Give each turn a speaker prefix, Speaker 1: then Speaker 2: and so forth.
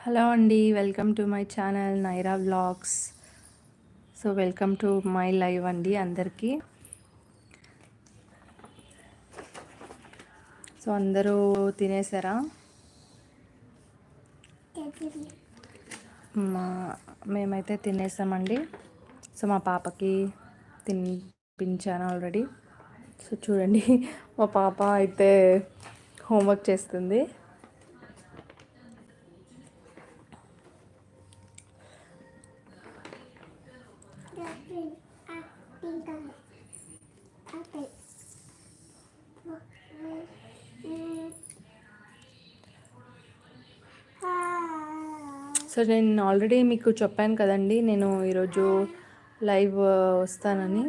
Speaker 1: Hello అండి, welcome to my channel Naira vlogs. So welcome to my live అండి అందరికీ. So అందరూ తినేసారా? మేమైతే తినేసామండి. సో మా పాపకి తినిపించాను ఆల్రెడీ. సో చూడండి, మా పాప అయితే హోంవర్క్ చేస్తుంది. సో నేను ఆల్రెడీ మీకు చెప్పాను కదండి, నేను ఈరోజు లైవ్ వస్తానని.